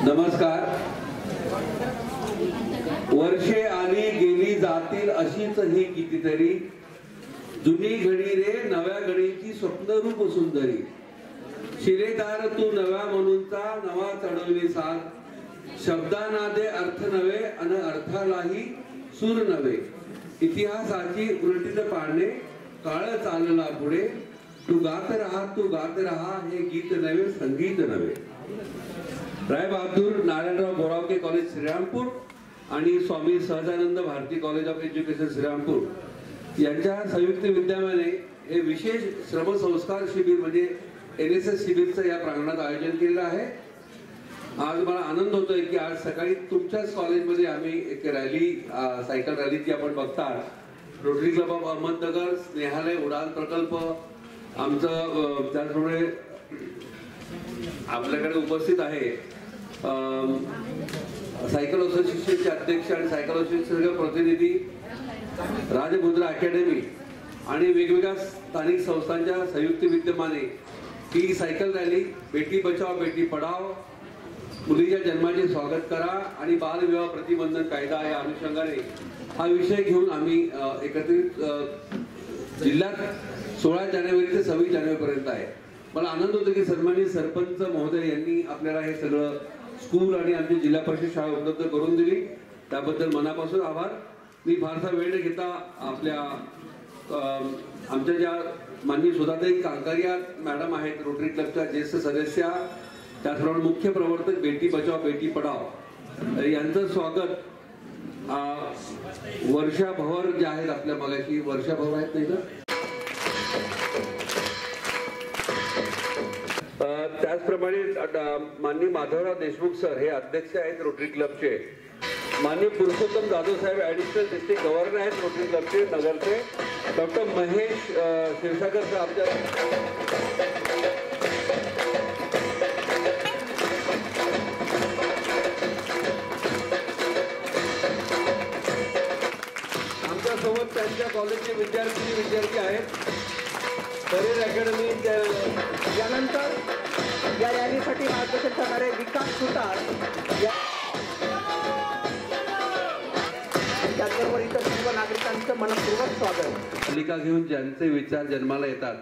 नमस्कार. वर्षे आली गेली जातील अशीच ही कितीतरी, जुनी घडी रे नव्या घडीची स्वप्नरूप सुंदरी. शिरेदार तू नव्या म्हणूनचा नवा चढवली सार, शब्दानादे अर्थ नवे अन अर्थालाही सूर नवे. इतिहासाची उलटीत पाडणे काळ चालला पुढे, तू गात रहा हे गीत नवे संगीत नवे. राय बहादूर नारायणराव बोरावके कॉलेज श्रीरामपूर आणि Swami Sahajanand Bharati college of education Shrirampur यांच्या संयुक्त विद्यमाने हे विशेष श्रमसंस्कार शिबिर म्हणजे NSS शिबिरचं या प्रांगणात आयोजन केलेलं आहे. आज मला आनंद होतोय की आज सकाळी तुमच्याच कॉलेजमध्ये आम्ही एक रॅली, सायकल रॅली जी आपण बघता, Rotary club of Ahmednagar, Snehalaya Udaan प्रकल्प आमचं, त्याचप्रमाणे आपल्याकडे उपस्थित आहे सायकल असोसिएशनचे अध्यक्ष आणि सायकल असोसिएशनचे प्रतिनिधी, राजमुद्रा अकॅडमी आणि वेगवेगळ्या स्थानिक संस्थांच्या संयुक्त विद्यमाने ही सायकल रॅली बेटी बचाओ बेटी पढाओ, मुलीच्या जन्माचे स्वागत करा आणि बालविवाह प्रतिबंधन कायदा या अनुषंगाने हा विषय घेऊन आम्ही एकत्रित जिल्ह्यात 16 जानेवारी ते 26 जानेवारीपर्यंत आहे. मला आनंद होतो की सन्माननीय सरपंच महोदय यांनी आपल्याला हे सगळं स्कूल आणि आमची जिल्हा परिषद शाळा उपलब्ध करून दिली, त्याबद्दल मनापासून आभार. मी फारसा वेळ न घेता आपल्या आमच्या ज्या माननीय सुधाताई कांकारिया मॅडम आहेत, रोटरी क्लबच्या ज्येष्ठ सदस्या, त्याचप्रमाणे मुख्य प्रवर्तक बेटी बचाओ बेटी पढाओ यांचं स्वागत. वर्षा भवर जे आहेत आपल्या मगाशी, वर्षा भवर आहेत नाही का, त्याचप्रमाणे माननीय माधवराव देशमुख सर हे अध्यक्ष आहेत रोटरी क्लबचे. माननीय पुरुषोत्तम जाधव साहेब ऍडिशनल डिस्ट्रिक्ट गव्हर्नर आहेत रोटरी क्लबचे नगरचे. डॉक्टर महेश क्षीरसागर सर आमच्या सोबत त्यांच्या कॉलेजचे विद्यार्थी आहेत. करिअर अकॅडमी यानंतर या रॅलीसाठी मार्गदर्शन करणारे विकास सुतार, त्याचबरोबर इतर सर्व नागरिकांचं मनपूर्वक स्वागत. पालिका घेऊन ज्यांचे विचार जन्माला येतात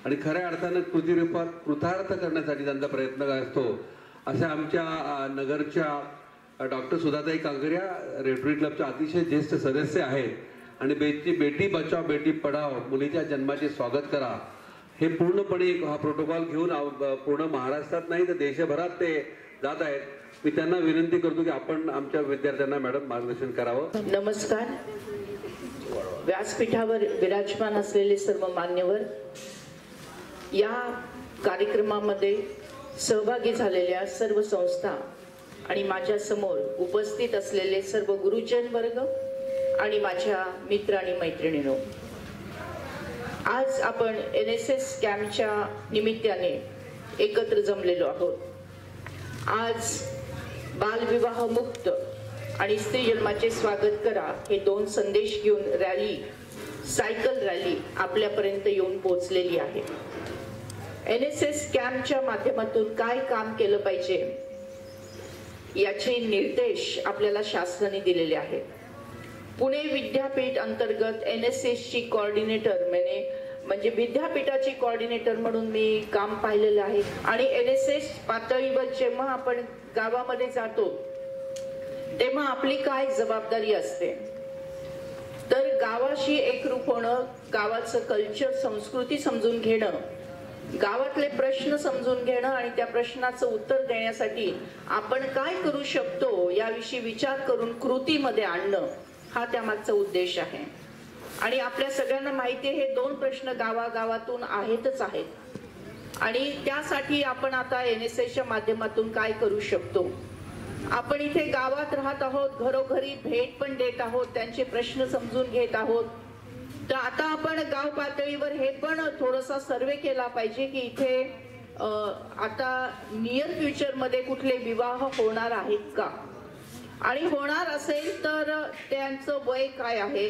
आणि खऱ्या अर्थानं कृतीरूपात कृतार्थ करण्यासाठी त्यांचा प्रयत्न असतो, अशा आमच्या नगरच्या डॉक्टर सुधाताई कांकरिया रोटरी क्लबच्या अतिशय ज्येष्ठ सदस्य आहेत. आणि बेटी बचाओ बेटी पढाओ, मुलीच्या जन्माचे स्वागत करा, हे पूर्णपणे हा प्रोटोकॉल घेऊन पूर्ण महाराष्ट्रात नाही तर देशभरात ते जात आहेत. मी त्यांना विनंती करतो की आपण आमच्या विद्यार्थ्यांना मॅडम मार्गदर्शन करावं. नमस्कार. व्यासपीठावर विराजमान असलेले सर्व मान्यवर, या कार्यक्रमामध्ये सहभागी झालेल्या सर्व संस्था आणि माझ्या समोर उपस्थित असलेले सर्व गुरुजन वर्ग आणि माझ्या मित्र आणि मैत्रिणींनो, आज आपण NSS कॅम्पच्या निमित्ताने एकत्र जमलेलो आहोत. आज बालविवाह मुक्त आणि स्त्री जन्माचे स्वागत करा हे 2 संदेश घेऊन रॅली, सायकल रॅली आपल्यापर्यंत येऊन पोहोचलेली आहे. NSS कॅम्पच्या माध्यमातून काय काम केलं पाहिजे याचे निर्देश आपल्याला शासनाने दिलेले आहेत. पुणे विद्यापीठ अंतर्गत NSS ची कोऑर्डिनेटर म्हणजे विद्यापीठाची कोऑर्डिनेटर म्हणून मी काम पाहिलेलं आहे. आणि NSS पातळीवर जेव्हा आपण गावामध्ये जातो तेव्हा आपली काय जबाबदारी असते, तर गावाशी एकरूप होणं, गावाचं कल्चर संस्कृती समजून घेणं, गावातले प्रश्न समजून घेणं आणि त्या प्रश्नाचं उत्तर देण्यासाठी आपण काय करू शकतो याविषयी विचार करून कृतीमध्ये आणणं, हा त्यामागचा उद्देश आहे. आणि आपल्या सगळ्यांना माहिती आहे हे 2 प्रश्न गावागावातून आहेतच आहेत. आणि त्यासाठी आपण आता NSSच्या माध्यमातून काय करू शकतो. आपण इथे गावात राहत आहोत, घरोघरी भेट पण देत आहोत, त्यांचे प्रश्न समजून घेत आहोत. तर आता आपण गाव पातळीवर हे पण थोडासा सर्वे केला पाहिजे की इथे आता नियर फ्युचर मध्ये कुठले विवाह होणार आहेत का, आणि होणार असेल तर त्यांचं वय काय आहे,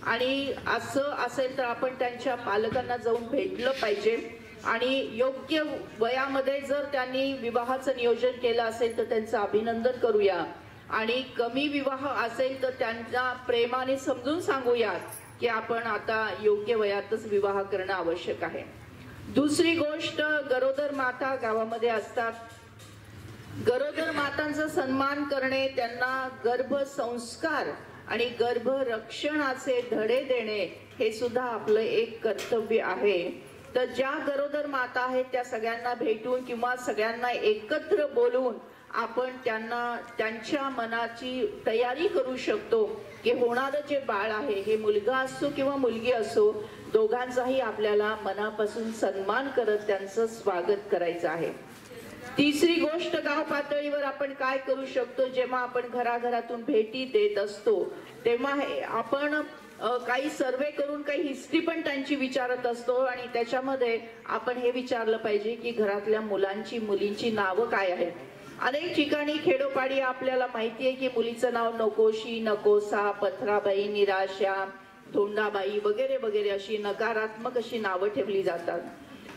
आणि असं असेल तर आपण त्यांच्या पालकांना जाऊन भेटलं पाहिजे. आणि योग्य वयामध्ये जर त्यांनी विवाहाचं नियोजन केलं असेल तर त्यांचं अभिनंदन करूया आणि कमी विवाह असेल तर त्यांना प्रेमाने समजून सांगूयात की आपण आता योग्य वयातच विवाह करणं आवश्यक आहे. दुसरी गोष्ट, गरोदर माता गावामध्ये असतात. गरोदर मातांचा सन्मान करणे, त्यांना गर्भसंस्कार आणि गर्भरक्षणाचे धडे देणे हे सुद्धा आपलं एक कर्तव्य आहे. तर ज्या गरोदर माता आहेत त्या सगळ्यांना भेटून किंवा सगळ्यांना एकत्र बोलून आपण त्यांना त्यांच्या मनाची तयारी करू शकतो की होणारं जे बाळ आहे हे मुलगा असो किंवा मुलगी असो, दोघांचाही आपल्याला मनापासून सन्मान करत त्यांचं स्वागत करायचं आहे. तिसरी गोष्ट, गाव पातळीवर आपण काय करू शकतो, जेव्हा आपण घराघरातून भेटी देत असतो तेव्हा आपण काही सर्वे करून काही हिस्ट्री पण त्यांची विचारत असतो आणि त्याच्यामध्ये आपण हे विचारलं पाहिजे की घरातल्या मुलांची मुलींची नावं काय आहेत. अनेक ठिकाणी खेडोपाडी आपल्याला माहिती आहे की मुलीचं नाव नकोशी, नकोसा, पथराबाई, निराशा, धोंडाबाई वगैरे वगैरे अशी नकारात्मक अशी नावं ठेवली जातात.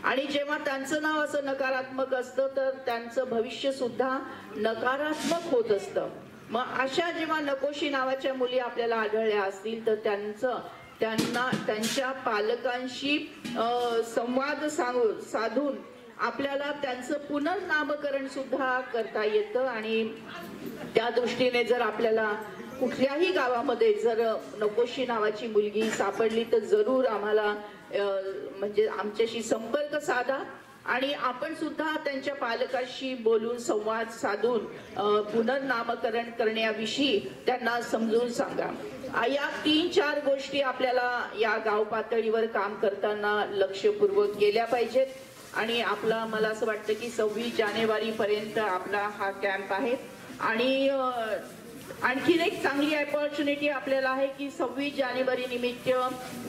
आणि जेव्हा त्यांचं नाव असं नकारात्मक असतं तर त्यांचं भविष्य सुद्धा नकारात्मक होत असतं. मग अशा जेव्हा नकोशी नावाच्या मुली आपल्याला आढळल्या असतील तर त्यांना त्यांच्या पालकांशी संवाद साधून आपल्याला त्यांचं पुनर्नामकरण सुद्धा करता येतं. आणि त्या दृष्टीने जर आपल्याला कुठल्याही गावामध्ये जर नकोशी नावाची मुलगी सापडली तर जरूर आम्हाला म्हणजे आमच्याशी संपर्क साधा आणि आपण सुद्धा त्यांच्या पालकांशी बोलून संवाद साधून पुनर्नामकरण करण्याविषयी त्यांना समजून सांगा. या 3-4 गोष्टी आपल्याला या गाव पातळीवर काम करताना लक्षपूर्वक केल्या पाहिजेत. आणि आपला मला असं वाटतं की 26 जानेवारी पर्यंत आपला हा कॅम्प आहे. आणि आणखीन एक चांगली अपॉर्च्युनिटी आपल्याला आहे की 26 जानेवारी निमित्त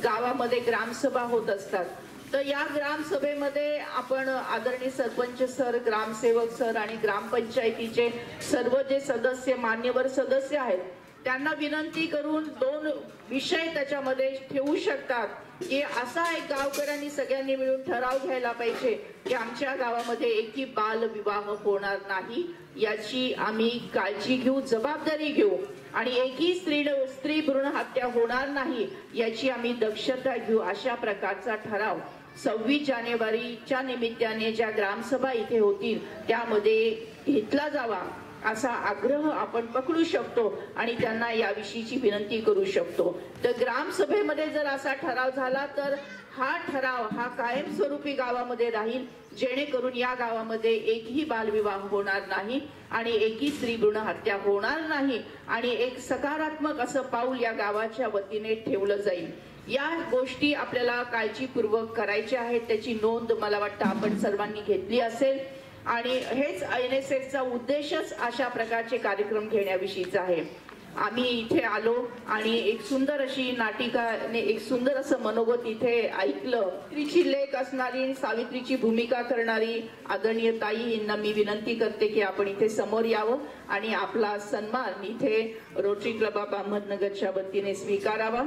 गावामध्ये ग्रामसभा होत असतात. तर या ग्रामसभेमध्ये आपण आदरणीय सरपंच सर, ग्रामसेवक सर आणि ग्रामपंचायतीचे सर्व जे सदस्य, मान्यवर सदस्य आहेत त्यांना विनंती करून 2 विषय त्याच्यामध्ये ठेवू शकतात की असा एक गावकऱ्यांनी सगळ्यांनी मिळून ठराव घ्यायला पाहिजे की आमच्या गावामध्ये एकही बाल विवाह होणार नाही, याची आम्ही काळजी घेऊ, जबाबदारी घेऊ. आणि एकही स्त्री भ्रूण हत्या होणार नाही याची आम्ही दक्षता घेऊ. अशा प्रकारचा ठराव 26 जानेवारीच्या निमित्ताने ज्या ग्रामसभा इथे होतील त्यामध्ये घेतला जावा असा आग्रह आपण पकडू शकतो आणि त्यांना याविषयीची विनंती करू शकतो. तर ग्रामसभेमध्ये जर असा ठराव झाला तर हा ठराव हा कायमस्वरूपी गावामध्ये राहील, जेणेकरून या गावामध्ये एकही बालविवाह होणार नाही आणि एकही स्त्री भ्रूण हत्या होणार नाही आणि एक सकारात्मक असं पाऊल या गावाच्या वतीने ठेवलं जाईल. या गोष्टी आपल्याला काळजीपूर्वक करायच्या आहेत, त्याची नोंद मला वाटतं आपण सर्वांनी घेतली असेल. आणि हेच NSSचा उद्देशच अशा प्रकारचे कार्यक्रम घेण्याविषयीचा आहे. आम्ही इथे आलो आणि एक सुंदर अशी नाटिकाने एक सुंदर असं मनोगत इथे ऐकलं. स्त्रीची लेक असणारी, सावित्रीची भूमिका करणारी आदरणीय ताई यांना मी विनंती करते की आपण इथे समोर यावं आणि आपला सन्मान इथे रोटरी क्लब ऑफ अहमदनगरच्या वतीने स्वीकारावा.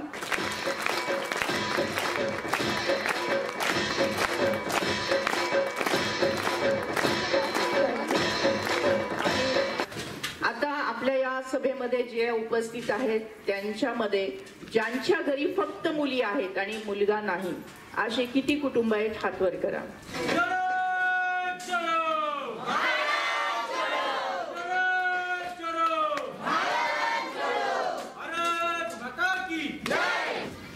आपल्या या सभेमध्ये जे उपस्थित आहेत त्यांच्यामध्ये ज्यांच्या घरी फक्त मुली आहेत आणि मुलगा नाही असे किती कुटुंब आहेत, हात वर करा.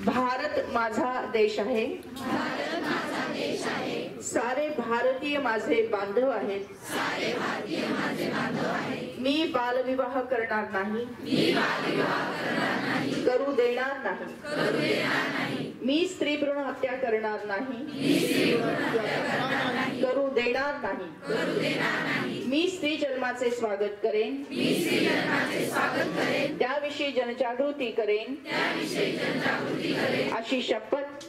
भारत माझा देश आहे, सारे भारतीय माझे बांधव आहेत. मी बालविवाह करणार नाही, करू देणार नाही. मी स्त्री भ्रूण हत्या करणार नाही, करू देणार नाही. मी स्त्री जन्माचे स्वागत करेन, त्याविषयी जनजागृती करेन अशी शपथ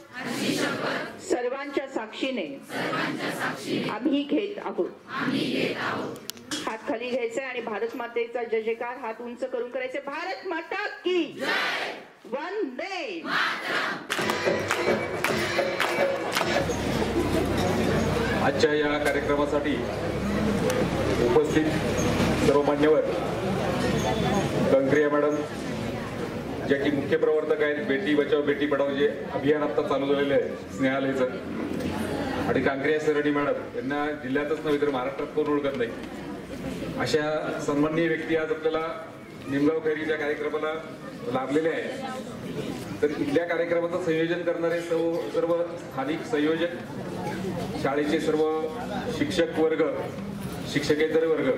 सर्वांच्या साक्षीने आम्ही घेत आहोत. हात खाली घ्यायचे आणि भारत मातेचा जय जयकार हात उंच करून करायचे. भारत माता की जय, वंदे मातरम. आजच्या या कार्यक्रमासाठी उपस्थित सर्व मान्यवर, कंकरिया मॅडम ज्या की मुख्य प्रवर्तक आहेत बेटी बचाव बेटी पढाओ जे अभियान आता चालू झालेलं आहे स्नेहालयचं, आणि कांकरिया सरणी मॅडम यांना जिल्ह्यातच नव्हे तर महाराष्ट्रात कोण ओळखत नाही, अशा सन्माननीय व्यक्ती आज आपल्याला निमगाव खैरीच्या कार्यक्रमाला लाभलेले आहेत. तर इथल्या कार्यक्रमाचं संयोजन करणारे सर्व स्थानिक संयोजक, शाळेचे सर्व शिक्षक वर्ग, शिक्षकेतर वर्ग,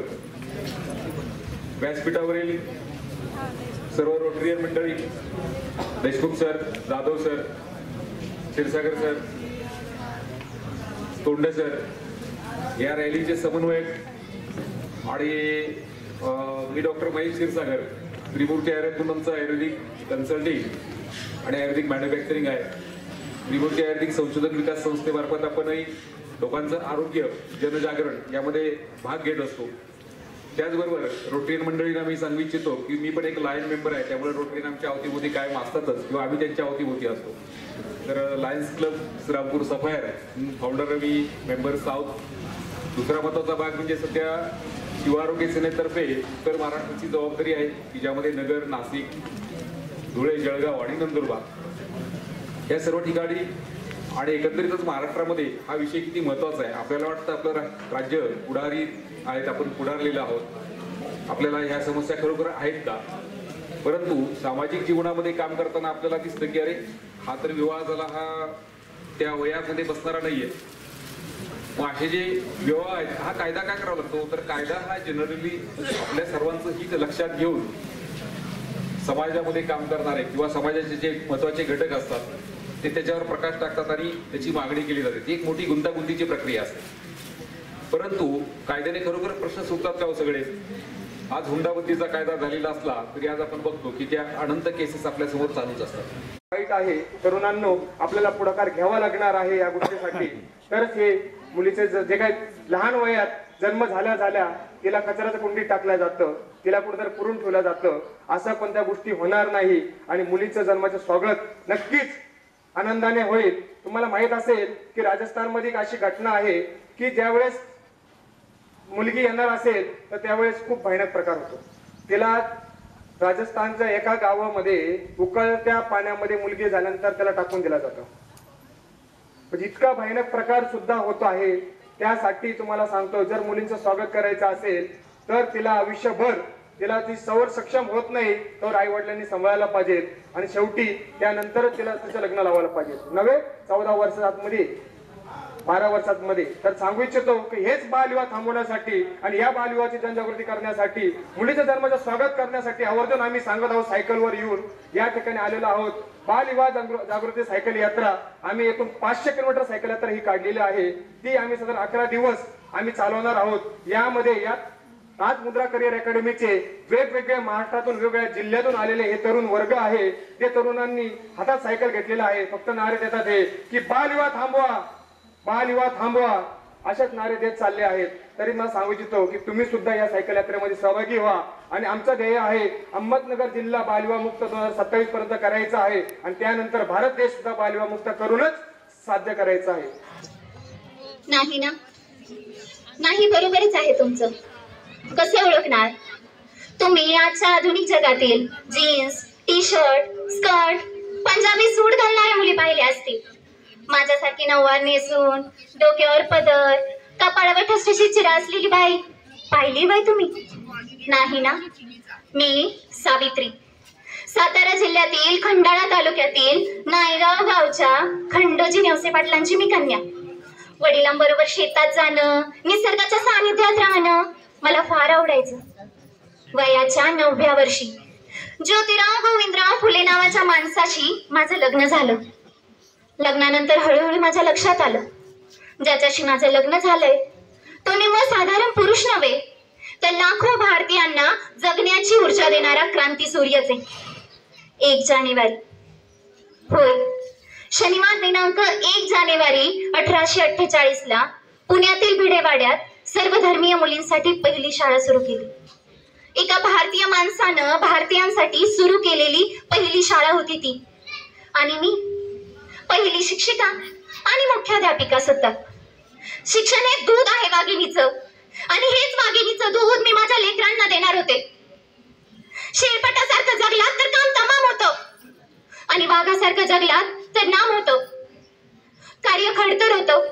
व्यासपीठावरील सर्व रोटरियन मंडळी, Deshmukh sir, Jadhav sir, Kshirsagar sir, Tonde sir, या रॅलीचे समन्वयक आणि मी doctor Mahesh Kshirsagar, Trimurti Ayurved ayurvedic consulting आणि आयुर्वेदिक मॅन्युफॅक्चरिंग आहे. त्रिमूर्ती आयुर्वेदिक संशोधन विकास संस्थेमार्फत आपणही लोकांचं आरोग्य जनजागरण यामध्ये भाग घेत असतो. त्याचबरोबर रोटरियन मंडळींना मी सांगू इच्छितो की मी पण एक लायन मेंबर आहे, त्यामुळे रोटरियन आमच्या अवतीभोवती कायम असतातच किंवा आम्ही त्यांच्या अवतीभोवती असतो. तर Lions club Shrirampur sapphire founder मी मेंबर साऊथ. दुसरा महत्वाचा भाग म्हणजे सध्या शिवारोग्य सेनेतर्फे उत्तर महाराष्ट्राची जबाबदारी आहे की ज्यामध्ये नगर, नाशिक, धुळे, जळगाव आणि नंदुरबार या सर्व ठिकाणी आणि एकंदरीतच महाराष्ट्रामध्ये हा विषय किती महत्वाचा आहे. आपल्याला वाटतं आपलं राज्य पुढारी आहेत, आपण पुढारलेलं आहोत, आपल्याला ह्या समस्या खरोखर आहेत का, परंतु सामाजिक जीवनामध्ये काम करताना आपल्याला दिसतं की अरे हा तर विवाह झाला, हा त्या वयामध्ये बसणारा नाहीये. मग असे जे विवाह आहेत हा कायदा काय करावा लागतो, तर कायदा हा जनरली आपल्या सर्वांचं हित लक्षात घेऊन समाजामध्ये काम करणारे किंवा समाजाचे जे महत्वाचे घटक असतात ते त्याच्यावर प्रकाश टाकतात आणि त्याची मागणी केली जाते. ती एक मोठी गुंतागुंतीची प्रक्रिया असते. परंतु कायद्याने खरोखर प्रश्न सुटतात का हो सगळे? आज हुंडाबंदीचा कायदा झालेला असला तरी आज आपण बघतो की त्या अनंत केसेस आपल्या समोर चालूच असतात. वाईट आहे. तरुणांनो, आपल्याला पुढाकार घ्यावा लागणार आहे या गोष्टीसाठी. तरच हे मुलीचे जे काही लहान वयात जन्म झाल्या तिला कचऱ्याच्या कुंडीत टाकलं जातं, तिला कुठेतरी पुरून ठेवलं जातं, असं कोणत्या गोष्टी होणार नाही. आणि मुलीचं जन्माचं स्वागत नक्कीच आनंदाने होईल. तुम्हाला माहित असेल की राजस्थानमध्ये एक अशी घटना आहे की ज्यावेळेस मुलगी येणार असेल तर त्यावेळेस खूप भयानक प्रकार होतो. तिला राजस्थानच्या एका गावामध्ये उकळत्या पाण्यामध्ये मुलगी झाल्यानंतर त्याला टाकून दिला जातो. म्हणजे इतका भयानक प्रकार सुद्धा होतो आहे. त्यासाठी तुम्हाला सांगतो, जर मुलींचं स्वागत करायचं असेल तर तिला आयुष्यभर तिला ती सवर सक्षम होत नाही तर आई वडिलांनी सांभाळायला पाहिजे आणि शेवटी त्यानंतर तिला तिचं लग्न लावायला पाहिजे. नव्हे 14 वर्षात मध्ये 12 वर्षात मध्ये. तर सांगू इच्छितो की हेच बालविवाह थांबवण्यासाठी आणि या बालविवाहाची जनजागृती करण्यासाठी, मुलीच्या जन्माचं स्वागत करण्यासाठी आवर्जून आम्ही सांगत आहोत. सायकलवर येऊन या ठिकाणी आलेलो आहोत. बालविवाह जागृती सायकल यात्रा आम्ही एकूण 500 किलोमीटर सायकल यात्रा ही काढलेली आहे. ती आम्ही साधारण 11 दिवस आम्ही चालवणार आहोत. यामध्ये या आज मुद्रा करिअर अकॅडमीचे वेगवेगळ्या महाराष्ट्रातून वेगवेगळ्या जिल्ह्यातून आलेले हे तरुण वर्ग आहे. ते तरुणांनी हातात सायकल घेतलेला आहे. फक्त नारे देतात हे की बालविवाह थांबवा, बालविवाह थांबवा, अशाच नारे देत चालले आहेत. तरी मला सांगू इच्छितो की तुम्ही सुद्धा या सायकल यात्रेमध्ये सहभागी व्हा. आणि आमचं ध्येय आहे अहमदनगर जिल्हा बालविवाह मुक्त 2027 पर्यंत करायचं आहे आणि त्यानंतर भारत देश सुद्धा बालविवाह मुक्त करूनच साध्य करायचं आहे. नाही ना? नाही, बरोबरच आहे तुमचं. कसे ओळखणार? तुम्ही आजच्या आधुनिक जगातील jeans, T shirt, skirt, Punjabi suit घालणाऱ्या मुली पाहिल्या असतील. माझ्यासारखी नऊवार नेसून डोक्यावर पदर, कपाळावर ठसठशीत चिरा असलेली बाई पाहिली बाई तुम्ही? नाही ना? मी सावित्री, सातारा जिल्ह्यातील खंडाळा तालुक्यातील नायगाव गावच्या खंडोजी नेवसे पाटलांची मी कन्या. वडिलांबरोबर शेतात जाणं, निसर्गाच्या सानिध्यात राहणं मला फार आवडायचं. वयाच्या 9व्या वर्षी ज्योतिराव गोविंदराव फुले नावाच्या माणसाशी माझं लग्न झालं. लग्नानंतर हळूहळू माझ्या लक्षात आलं, ज्याच्याशी माझं लग्न झालंय तो निव्वळ साधारण पुरुष नव्हे, तर लाखो भारतीयांना जगण्याची ऊर्जा देणारा क्रांती सूर्यच आहे. 1 जानेवारी, होय, शनिवार दिनांक 1 जानेवारी 1848ला पुण्यातील भिडेवाड्यात सर्वधर्मीय मुलींसाठी पहिली शाळा सुरू केली. एका भारतीय माणसानं भारतीयांसाठी सुरू केलेली पहिली शाळा होती ती. आणि मी पहिली शिक्षिका आणि मुख्याध्यापिका सुद्धा. शिक्षण हे दूध आहे वाघिणीचं, आणि हेच वाघिणीचं दूध मी माझ्या लेकरांना देणार होते. शेळपटासारखं जगलात तर काम तमाम होतं, आणि वाघासारखं जगलात तर नाम होतं. कार्य खडतर होतं,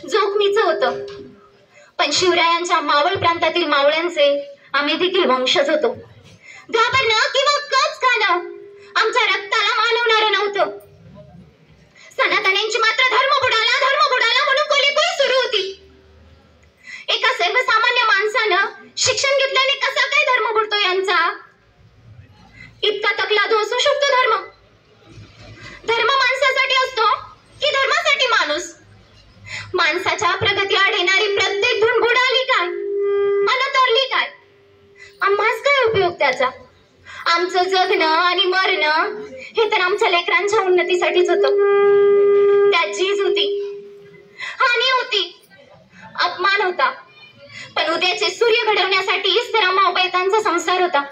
जोखमीचं होतं. पण शिवरायांच्या मावळ प्रांतातील मावळ्यांचे आम्ही देखील वंशज होतो. घाबरणं किंवा कच खाणं आमच्या रक्ताला मानवणारं नव्हतं. सनातन्यांची मात्र धर्म बुडाला म्हणून कोलीकोली सुरू होती. एका सर्वसामान्य माणसानं शिक्षण घेतल्याने कसा काय धर्म बुडतो यांचा? इतका तकलादू असू शकतो धर्म? धर्म माणसासाठी असतो की धर्मासाठी माणूस? माणसाच्या प्रगतीआड येणारी प्रत्येक धून बुडाली काय, अनतरली काय? आम्हास काय उपयोग त्याचा? आमचं जगणं आणि मरणं हे तर आमच्या लेकरांच्या उन्नतीसाठीच होतं. त्यात झीज होती, हानी होती, अपमान होता, पण उद्याचे सूर्य घडवण्यासाठीच तर आम्हा उभयतांचा संसार होता.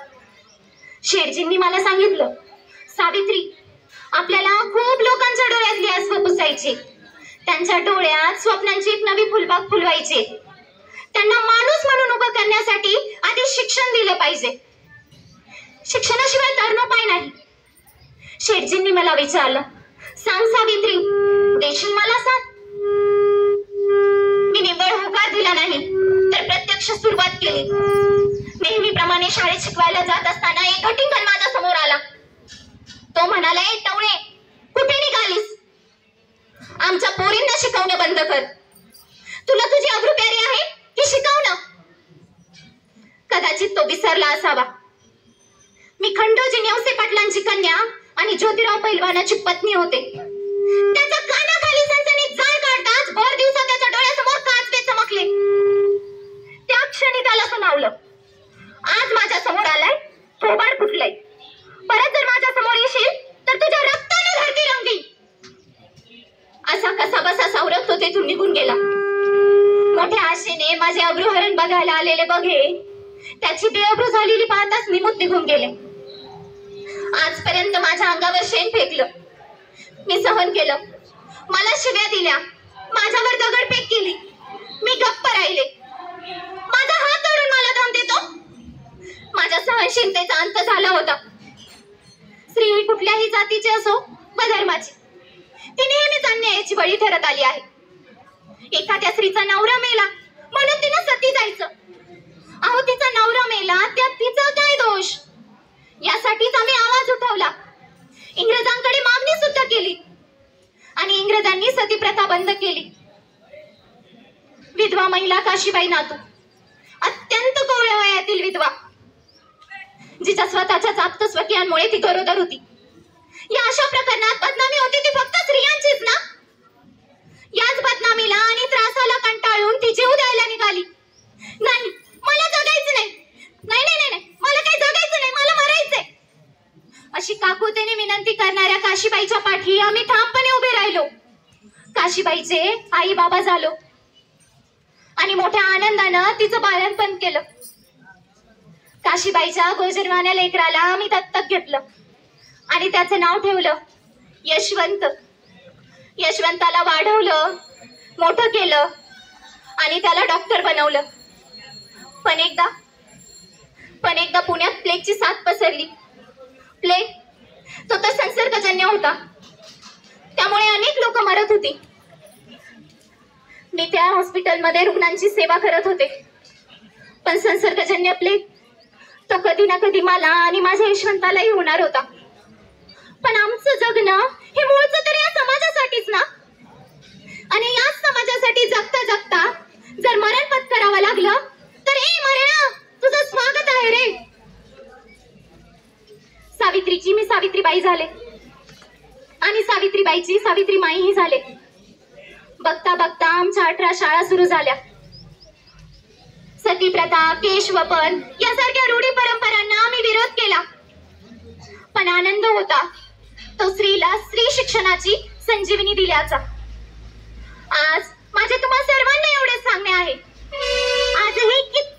शेठजींनी मला सांगितलं, सावित्री, आपल्याला खूप लोकांच्या डोळ्यातली अश्व पुसायची, त्यांच्या डोळ्यात स्वप्नांची एक नवी फुलबाग फुलवायची. त्यांना माणूस म्हणून उभं करण्यासाठी आधी शिक्षण दिलं पाहिजे. शिक्षणाशिवाय तरणोपाय नाही. शेठजींनी मला विचारलं, सांग सावित्री, देशील मला साथ? मी निव्वळ होकार दिला नाही, तर प्रत्यक्ष सुरुवात केली. नेहमीप्रमाणे शाळेत शिकवायला जात असताना एक घटिंगण माझ्या समोर आला. तो म्हणाला, ए टवळे, कुठे निघालीस? आमच्या पोरींना शिकवणं बंद कर. तुला तुझी अब्रू प्यारी आहे की शिकवणं? कदाचित तो विसरला असावा. मी खंडोजी नेवसे पाटलांची कन्या आणि ज्योतिराव पैलवानाची पत्नी होते. त्याच्या कानाखाली सनसनीत जाळ काढताच भर दिवसा त्याच्या डोळ्यासमोर काचवे चमकले. त्या क्षणी त्याला सुनावलं, आज माझ्या समोर आलाय, थोबाड फुटलंय. परत जर माझ्या समोर येशील तर तुझ्या रक्ताने धरती रंगवी. असा कसा बसा सावरत तो तेथून निघून गेला. मोठ्या आशेने माझे अब्रूहरण बघायला आलेले बघे त्याची बेअब्रू झालेली पाहताच निमूत निघून गेले. आजपर्यंत माझ्या अंगावर शेण फेकलं, मी सहन केलं. मला शिव्या दिल्या, माझ्यावर दगडफेक केली, मी गप्प राहिले. माझा हात धरून मला दम देतो. माझ्या सहनशीलतेचा अंत झाला होता. स्त्री ही कुठल्याही जातीची असो व धर्माची, ती नेहमीच अन्यायाची बळी ठरत आली आहे. एखाद्या स्त्रीचा नवरा मेला म्हणून तिने सती जायचं. अहो, तिचा नवरा मेला त्यात तिचा काय दोष? यासाठीच आम्ही आवाज उठवला, इंग्रजांकडे मागणी सुद्धा केली, आणि इंग्रजांनी सती प्रथा बंद केली. विधवा महिला काशीबाई नातू, अत्यंत कोवळ्या वयातील विधवा, जिच्या स्वतःच्या जास्त स्वकीयांमुळे ती गरोदर होती. या अशा प्रकरणात बदनामी होती ती फक्त स्त्रियांचीच ना? याच बदनामीला आणि त्रासाला कंटाळून ती जीव द्यायला निघाली. नाही, मला जगायचं नाही, नाही नाही नाही, मला काही जगायचं नाही, मला मरायचंय, अशी काकुतेने विनंती करणाऱ्या काशीबाईच्या पाठी आम्ही ठामपणे उभे राहिलो. काशीबाईचे आई बाबा झालो आणि मोठ्या आनंदानं तिचं बाळंतपण केलं. काशीबाईच्या गोजरवाण्या लेकराला आम्ही दत्तक घेतलं आणि त्याचं नाव ठेवलं यशवंत. यशवंताला वाढवलं, मोठं केलं आणि त्याला डॉक्टर बनवलं. पण एकदा पुण्यात प्लेगची साथ पसरली. प्लेग तो तर संसर्गजन्य होता, त्यामुळे अनेक लोक मरत होती. मी त्या हॉस्पिटलमध्ये रुग्णांची सेवा करत होते. पण संसर्गजन्य प्लेग तो कधी ना कधी मला आणि माझ्या यशवंतालाही होणार होता. पण आमचं जगणं हे मूळचं तर या समाजासाठीच ना, आणि याच समाजासाठी जगता जगता जर मरण पत्करावं लागलं तर ए मरणा, तुझं स्वागत आहे रे. सावित्रीची मी सावित्रीबाई झाले आणि सावित्रीबाईची सावित्रीमाईही झाले. बघता बघता आमच्या 18 शाळा सुरू झाल्या. सतीप्रथा, केशवपन यासारख्या रूढी परंपरांना आम्ही विरोध केला. पण आनंद होता तो स्त्रीला स्त्री शिक्षणाची संजीवनी दिल्याचा. आज माझे तुम्हा सर्वांना एवढे सांगणे आहे, आजही किती